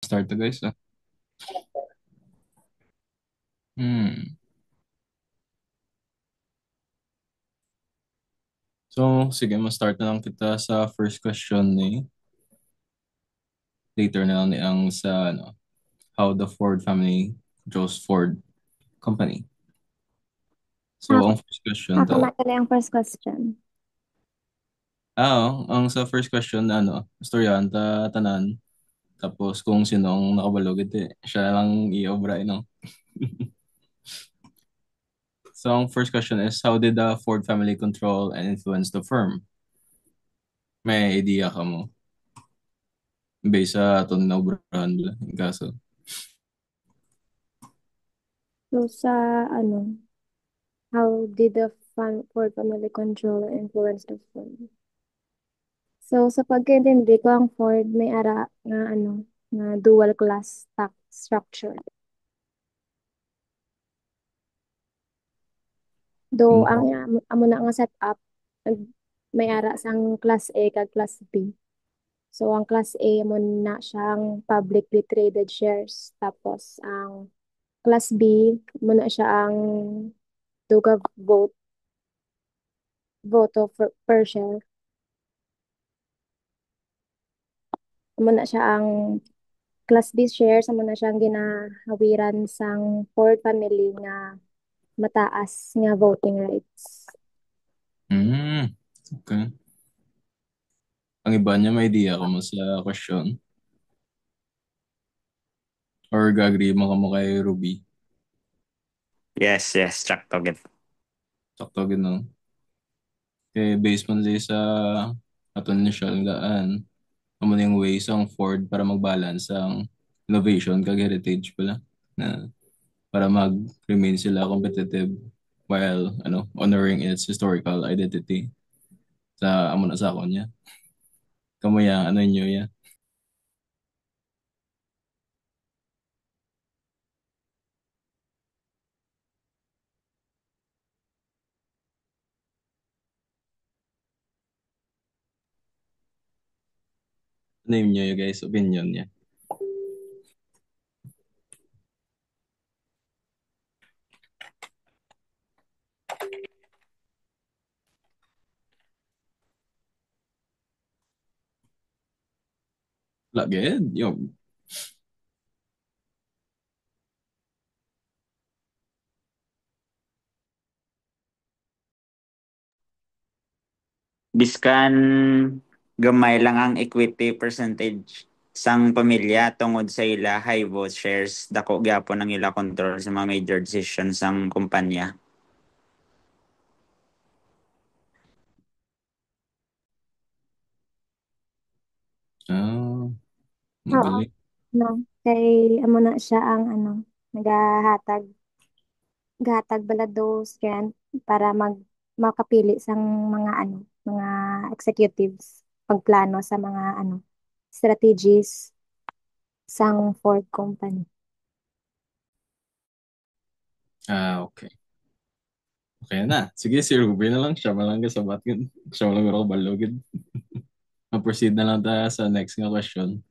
Start na guys. Hmm. So, sige, ma-start na lang kita sa first question ni. Later na lang ni ang sa how the Ford family chose Ford company. So, Ako, ang first question ako na tuloy ang first question. ang sa first question istoryahan ta tanan. Tapos kung sino ang nakabalog, siya na lang i-obra, no? So, ang first question is, how did the Ford family control and influence the firm? May idea ka mo? Based sa itong naubrahan nila. Yung kaso. So, ano, how did the Ford family control and influence the Ford? So, sa pagkaintindi ko, ang Ford may ara nga, ano, nga dual class stock structure. Do, Hmm. amo na nga setup, may ara sang class A kag class B. So, ang class A mo na siyang publicly traded shares. Tapos, ang class B mo na siya ang duga voto per share. Amo na siya ang class B shares, amo na siyang ginahawiran sang Ford family nga mataas nga voting rights. Hmm. Okay. Ang iba niya, may idea ka mo sa question? Or gagri mo ka mo kay Ruby? Yes, yes, sakto gid. Sakto no? Kay based man siya sa aton niya daan. Amo na yung ways ang Ford para mag-balance ang innovation kag heritage pala na para mag-remain sila competitive while honoring its historical identity sa amo na sa niya. Kamuya ano niyo ya? Ano yun niyo guys opinion niya? Lagid yung Biskan gamay lang ang equity percentage sang pamilya tungod sa ila high vote shares dako gyapon ang ila control sa mga major decisions sang kumpanya. ah Oo. magaling. No, kay amo na siya ang ano, nagahatag gahatag balados kan para makapili sang mga ano, mga executives pagplano sa mga ano strategies sang Ford company. Okay. Okay na. Sige, si Ruby na lang. Siya malang kasabat yun. Siya malang ako balogid. Ma-proceed na lang tayo sa next nga question.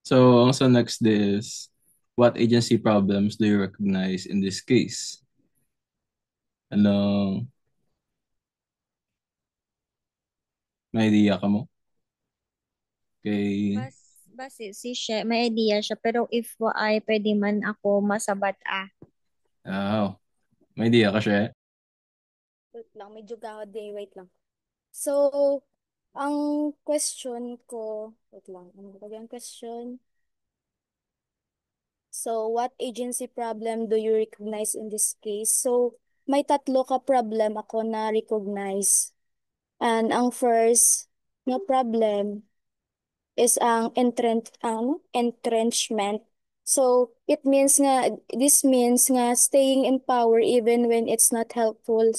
So, ang sa next is, what agency problems do you recognize in this case? Ano, may idea ka mo? Kay, Base si siya, may idea siya, pero if ay pwede man ako masabat may idea ka siya. Wait lang, medyo gahod din, wait lang. So, ang question ko, wait lang, ano ba yung question? So, what agency problem do you recognize in this case? So, may tatlo ka problem ako na recognize. And ang first na problem is entrenchment. So this means nga staying in power even when it's not helpful.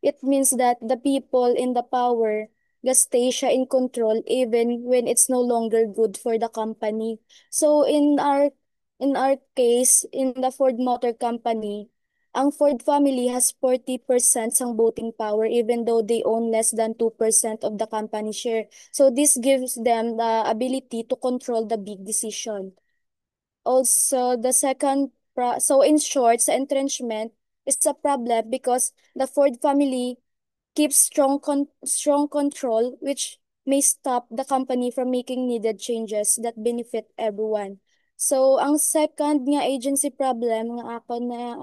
It means that the people in the power stay siya in control even when it's no longer good for the company. So in our case in the Ford Motor Company, ang Ford family has 40% sang voting power even though they own less than 2% of the company share. So this gives them the ability to control the big decision. Also, the so in short, sa entrenchment is a problem because the Ford family keeps strong control, which may stop the company from making needed changes that benefit everyone. So, ang second nga agency problem nga ako na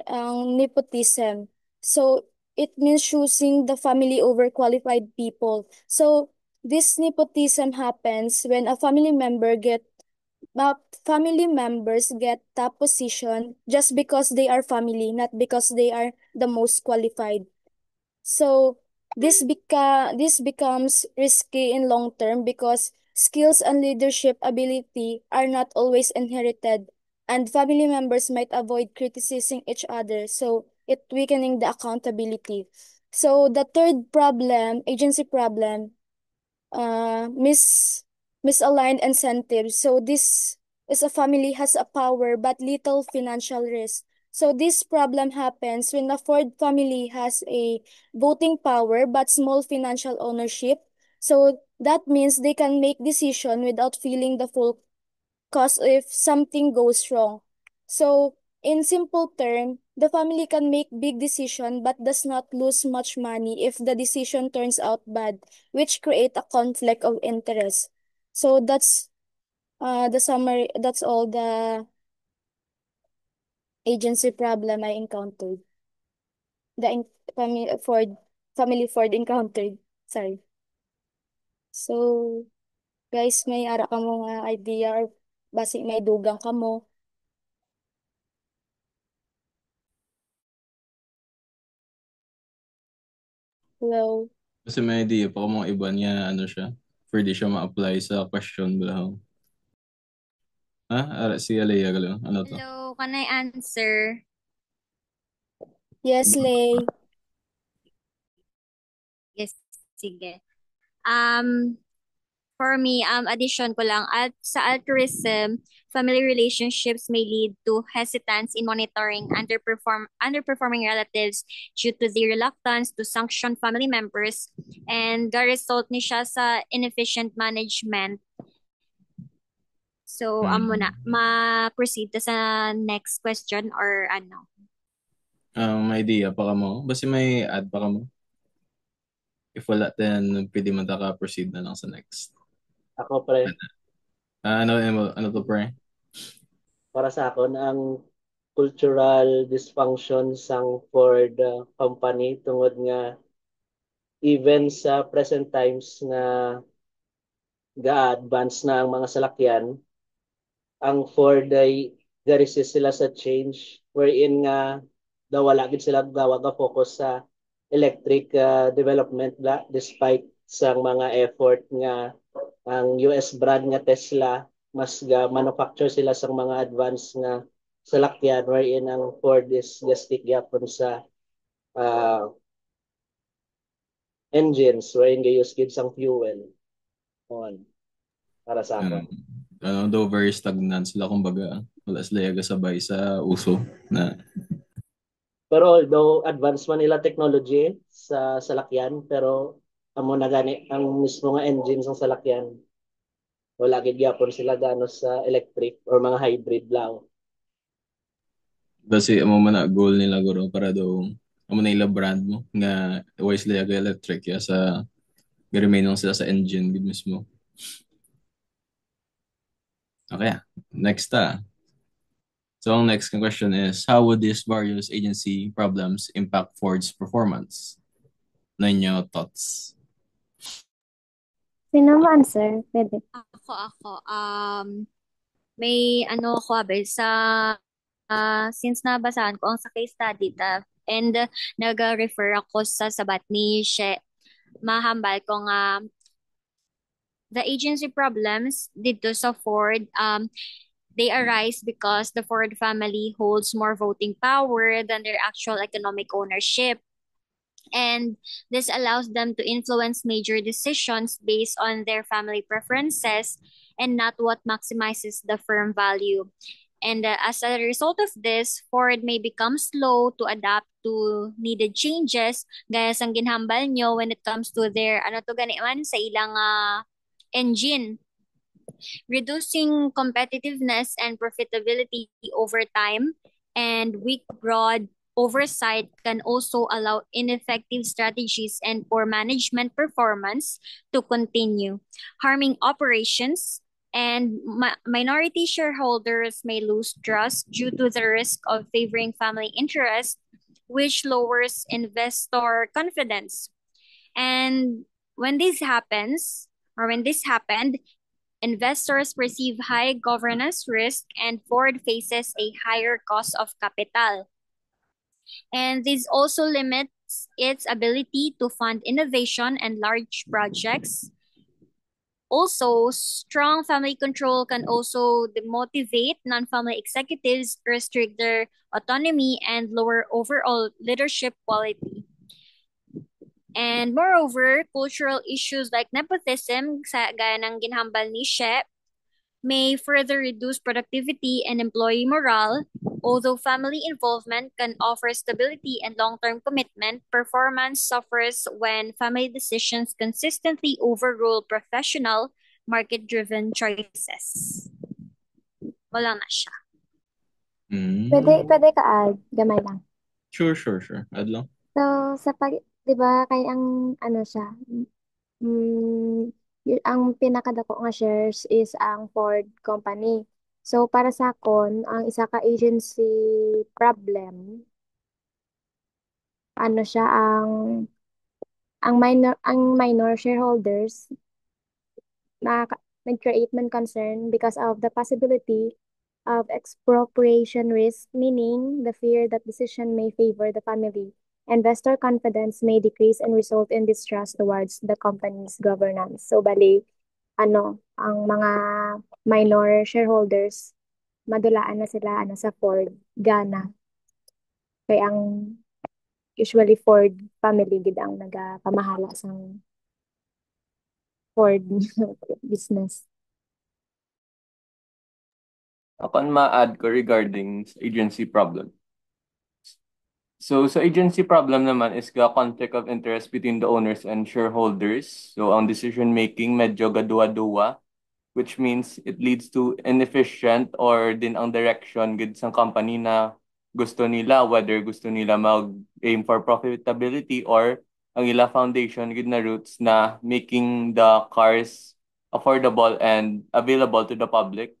ang nepotism. So, it means choosing the family over qualified people. So, this nepotism happens when a family members get top position just because they are family, not because they are the most qualified. So this becomes risky in long term because skills and leadership ability are not always inherited, and family members might avoid criticizing each other, so it weakening the accountability. So the third problem, agency problem, misaligned incentives. So this is a family has a power but little financial risk. So this problem happens when the Ford family has a voting power but small financial ownership. So that means they can make decision without feeling the full cost if something goes wrong. So in simple term, the family can make big decision but does not lose much money if the decision turns out bad, which create a conflict of interest. So that's the summary. That's all the agency problem I encountered. Family Ford encountered. Sorry. So guys, may ara ka mo nga idea or basi may dugang ka mo. Hello. Kasi may idea pa ko mga iba niya, ano siya, pwede siya ma-apply sa question ba? Ha? Si Alea ka lang. Ano to? Hello, can I answer? Yes, Lay. Yes, sige. For me, addition ko lang, sa altruism, family relationships may lead to hesitance in monitoring underperforming relatives due to the reluctance to sanction family members, and the result ni siya sa inefficient management. So, muna, ma-proceed ta sa next question or ano? May idea pa ka mo? Basta may add pa ka mo? If wala, then pwede mo proceed na lang sa next. Ako pre, Ano to pre? para sa akon ang cultural dysfunction sang Ford company tungod nga even sa present times nga ga-advance na ang mga salakyan, ang Ford ay ga-resist sila sa change wherein nga daw wala gid sila daw focus sa electric development despite sa mga effort nga ang US brand nga Tesla mas ga manufacture sila sa mga advanced nga salakyan wherein ang Ford is gastik gyapon sa uh, engines wherein gayus gid sang fuel on para sa akon. Though very stagnant sila, kumbaga, wala sila sabay sa uso na. Pero although advanced man nila technology sa salakyan, pero amo na gani ang mismo nga engine sa salakyan wala gid gyapon sila gano sa electric or mga hybrid lang. Kasi amo man na goal nila guro para daw amo na ila brand mo nga wise sila electric ya sa remain lang sila sa engine gid mismo. Okay, next So ang next question is, how would these various agency problems impact Ford's performance? Ano yung thoughts? Sino mo answer? Pwede. Ako. May ano ako sa since nabasahan ko ang sa case study and nag-refer ako sa sabat ni She, mahambal ko nga the agency problems dito sa Ford, they arise because the Ford family holds more voting power than their actual economic ownership. And this allows them to influence major decisions based on their family preferences and not what maximizes the firm value. And as a result of this, Ford may become slow to adapt to needed changes gaya sang ginhambal nyo when it comes to their ano to gani man sa ilang engine, reducing competitiveness and profitability over time, and weak broad oversight can also allow ineffective strategies and poor management performance to continue, harming operations. And minority shareholders may lose trust due to the risk of favoring family interest, which lowers investor confidence. And when this happens, or when this happened, investors perceive high governance risk and Ford faces a higher cost of capital. And this also limits its ability to fund innovation and large projects. Also, strong family control can also demotivate non-family executives, restrict their autonomy, and lower overall leadership quality. And moreover, cultural issues like nepotism, gaya ng ginhambal ni She, may further reduce productivity and employee morale. Although family involvement can offer stability and long-term commitment, performance suffers when family decisions consistently overrule professional, market-driven choices. Wala na siya. Pwede ka-add, gamay lang. Sure. Add lang. So, di ba, kay ang, siya, ang pinakadako nga shares is ang Ford Company. So, para sa akon, ang isa ka agency problem, siya, ang minor shareholders, nag-create man concern because of the possibility of expropriation risk, meaning the fear that decision may favor the family. Investor confidence may decrease and result in distrust towards the company's governance. So, bali, ang mga minor shareholders, madulaan na sila, sa Ford, Ghana. Kaya usually Ford family gid ang nagapamahala sa Ford business. Ako ang ma-add ko regarding sa agency problem. So, sa agency problem naman is the conflict of interest between the owners and shareholders. So, ang decision-making medyo gadua-dua, which means it leads to inefficient or din ang direction gid sa company na gusto nila, whether gusto nila mag-aim for profitability or ang ila foundation gid na roots na making the cars affordable and available to the public.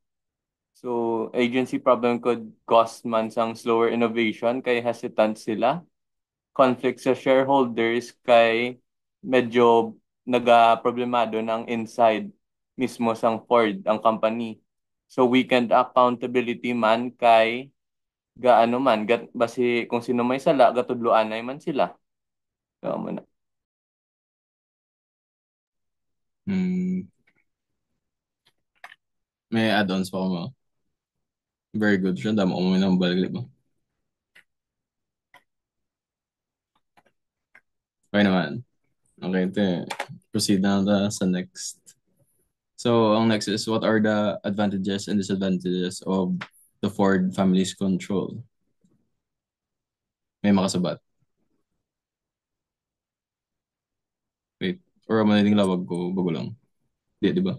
So, agency problem could cause man sang slower innovation kay hesitant sila. Conflict sa shareholders kay medyo naga-problemado ng inside mismo sang Ford, ang company. So, weekend accountability man kay gaano man, basi kung sino may sala, gatudloan ay man sila. Kaya mo na. May add-ons pa ko mo. Very good siya. Damo mo ng balik mo. Okay naman. Okay, proceed na sa next. So, ang next is, what are the advantages and disadvantages of the Ford family's control? May makasabat. Wait, or mo nating lawag ko, bago lang. Di ba?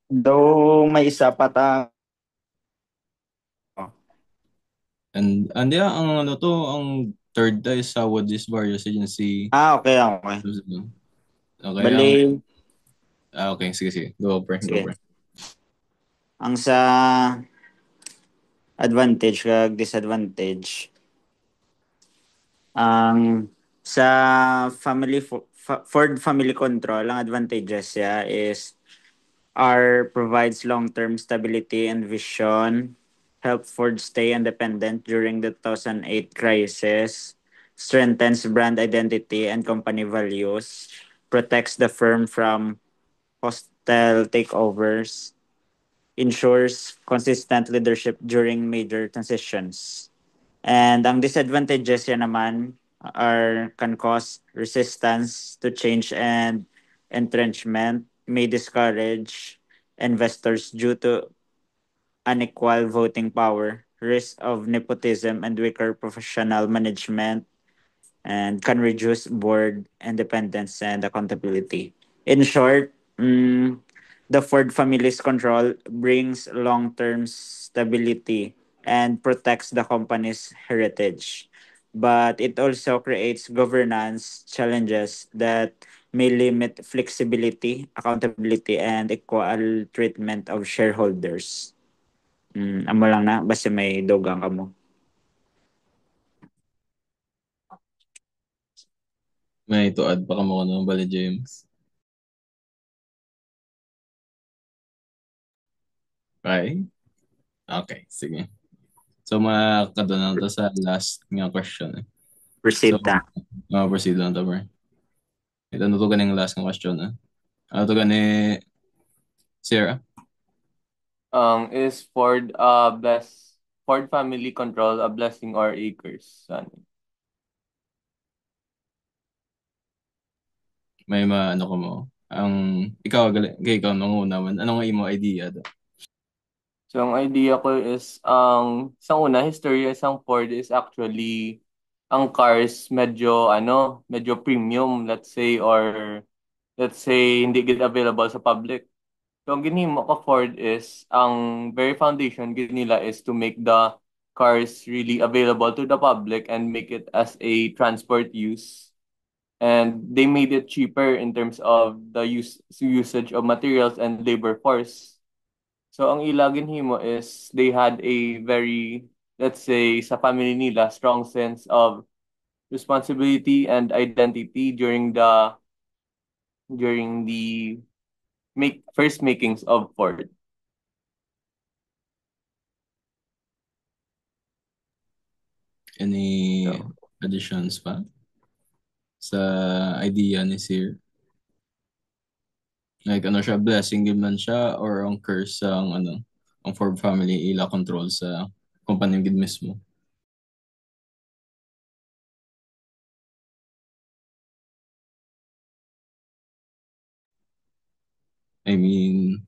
Though may isa pa ta. And yeah, ang third is how would this various agency... Okay. Okay, Bali, okay, sige. Go, pre. ang sa advantage kag disadvantage, ang sa Ford family control, ang advantages niya is provides long-term stability and vision, help Ford stay independent during the 2008 crisis, strengthens brand identity and company values, protects the firm from hostile takeovers, ensures consistent leadership during major transitions. And ang disadvantages yan naman can cause resistance to change and entrenchment, may discourage investors due to unequal voting power, risk of nepotism, and weaker professional management, and can reduce board independence and accountability. In short, the Ford family's control brings long term stability and protects the company's heritage. But it also creates governance challenges that may limit flexibility, accountability, and equal treatment of shareholders. Amo lang na, basta may dogang ka mo. May tuad pa ka mo ano, Bali James. Okay? Okay, sige. So, makakado na to sa last nga question. Proceed So, ta. proceed lang to, bro. Ito na to ganing last nga question. Ano to gani, Sarah? Is Ford family control a blessing or a curse? Ano? May maano ko mo. Ikaw nung una man. Ano nga imo idea do? So, ang idea ko is, sa una, history isang Ford is actually, ang cars medyo premium, let's say, hindi gid available sa public. So, ang ginhimo ka Ford is, ang very foundation gid nila is to make the cars really available to the public and make it as a transport use. And they made it cheaper in terms of the usage of materials and labor force. So ang ila ginhimo is they had a very, let's say, sa family nila, strong sense of responsibility and identity during the first makings of Ford. Any So, additions pa sa idea ni Sir? Like ano siya, blessing din man siya or ang curse ang Ford family ila control sa company gid mismo. I mean,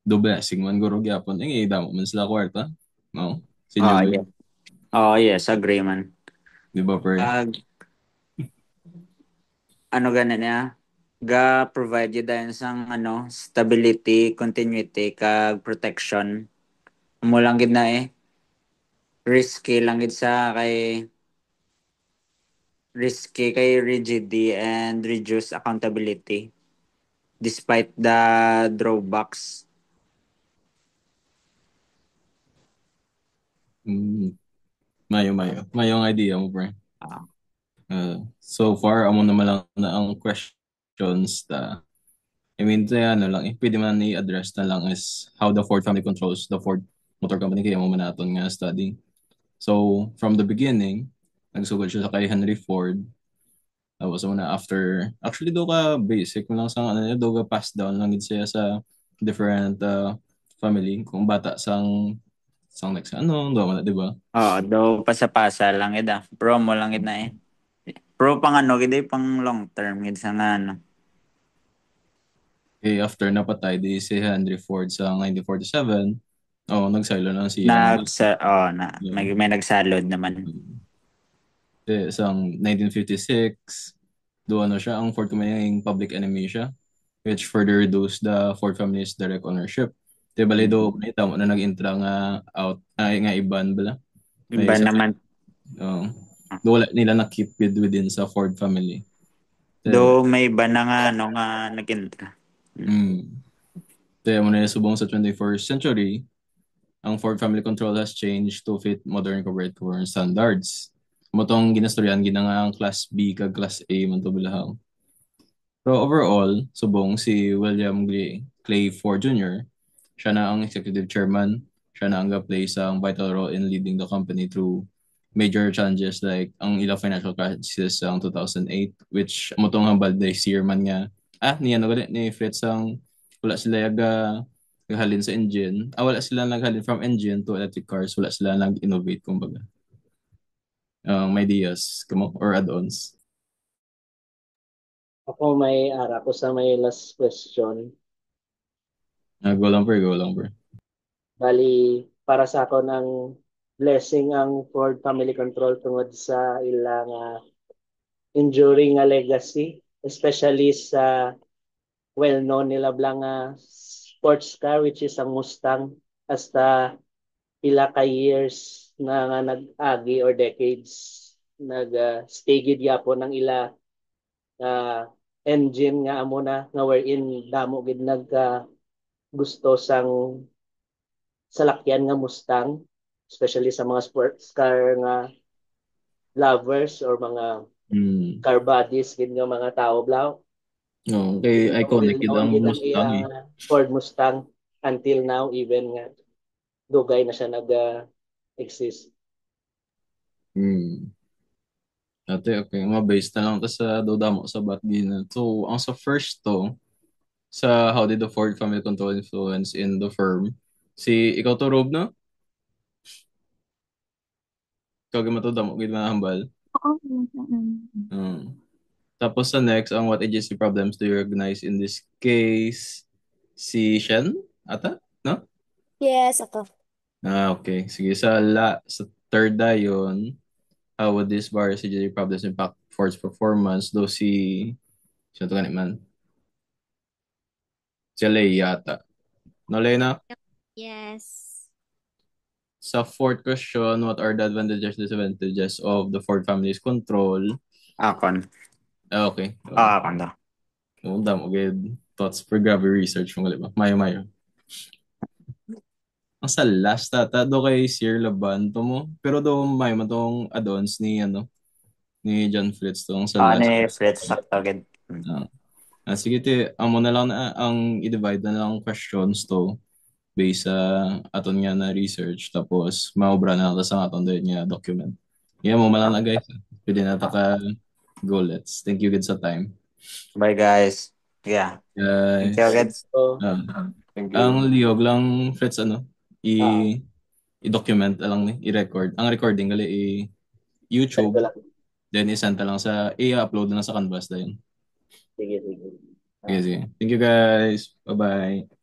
do blessing man guro gyapon damo man sila kwarta. No? Sinyo ba? Yeah. Oh, yes, agree man. Di ba, pre? Ano ganan niya? Provide you dahil sang stability, continuity, kag protection. Mo lang gid na risky lang gid sa kay rigidity and reduce accountability despite the drawbacks. Mayong idea mo, pre. Ah. So far, amo naman lang na ang questions I mean, pwede man i-address na lang is how the Ford family controls the Ford Motor Company kaya mo man naton nga study. So, from the beginning, nagsugod siya sa kay Henry Ford. Tapos na actually do ka basic mo lang sa do ka pass down lang gid siya sa different family kung bata sang next do man, di ba? Do pasa-pasa lang gid promo lang gid na pro pang gid pang long term gid sa nga Okay, after napatay di si Henry Ford sa 1947, nagsilo na siya. may nagsalod naman. Sa 1956, doon siya, ang Ford Company yung public enemy siya, which further reduced the Ford family's direct ownership. Bali do, tamo na nag-intra nga nga iban bala. Iba naman. Do wala nila na-keep within sa Ford family. Do may iba na nga nga nag-intra. Kaya mo na subong sa 21st century, ang Ford family control has changed to fit modern corporate governance standards. Motong ginastoryan gina nga ang Class B kag Class A man to bilahang. So overall, subong si William Clay Ford Jr., siya na ang executive chairman, siya na ang play sa vital role in leading the company through major challenges like ang ila financial crisis ang 2008, which motong hambal this year man nga ni Fritz ang wala sila naghalin sa engine. Wala sila naghalin from engine to electric cars. Wala sila nag-innovate, kumbaga. May ideas, kamo or add-ons? Ako may ara ko sa may last question. Go lang, bro. Go lang, bro. Bali, para sa ako ng blessing ang Ford Family Control tungod sa ilang enduring nga legacy, especially sa well-known nila blang sports car which is ang Mustang hasta pila ka years na nga nag-agi or decades nag-stay gid yapon ng ila uh, engine nga amo na nga wherein damo gid gusto sang salakyan nga Mustang, especially sa mga sports car nga lovers or mga Hmm. car bodies gid nga mga tao blaw. Okay, iconic Well yun known ang gid ang Mustang iyang eh. Ford Mustang until now even nga dugay na siya exist. Hmm. Ate, okay. Mabase na lang to sa duda mo sa Batgi na. So, ang sa first to, sa how did the Ford family control influence in the firm? Ikaw to, Rob, no? Ikaw gima to damo, gid hambal. Oo. Hmm. Tapos sa next, ang what agency problems do you recognize in this case? Si Shen? Ata? No? Yes, ako. Okay. Sige, sa third yun, how would this virus agency problems impact Ford's performance? Though siya to ganit man. Si Lei yata. No, Lei na? Yes. Sa fourth question, what are the advantages and disadvantages of the Ford family's control? Akon. Okay. Akon daw. Damo, good. Thoughts per gravity research mo, ba? Mayo. Ang sa last tata do kay Sir Laban to mo. Pero do may man tong add-ons ni John Fritz to ang sa Ni last. Fritz sakto gid. Ah, sige amo na lang na ang i-divide na lang ang questions to based sa aton nga na research tapos maobra na lang sa aton din nga document. Mo malang na guys. Pwede na ta ka go let's. Thank you good sa time. Bye guys. Yeah. Thank you Guys. again. So, Thank Ang you. liyog lang Fritz ah, i-document na lang i-record. Ang recording gali send YouTube. ko lang. Then isend na lang i-upload na lang sa Canvas na yun. Sige, sige. Sige, Ah. sige. Thank you guys. Bye-bye.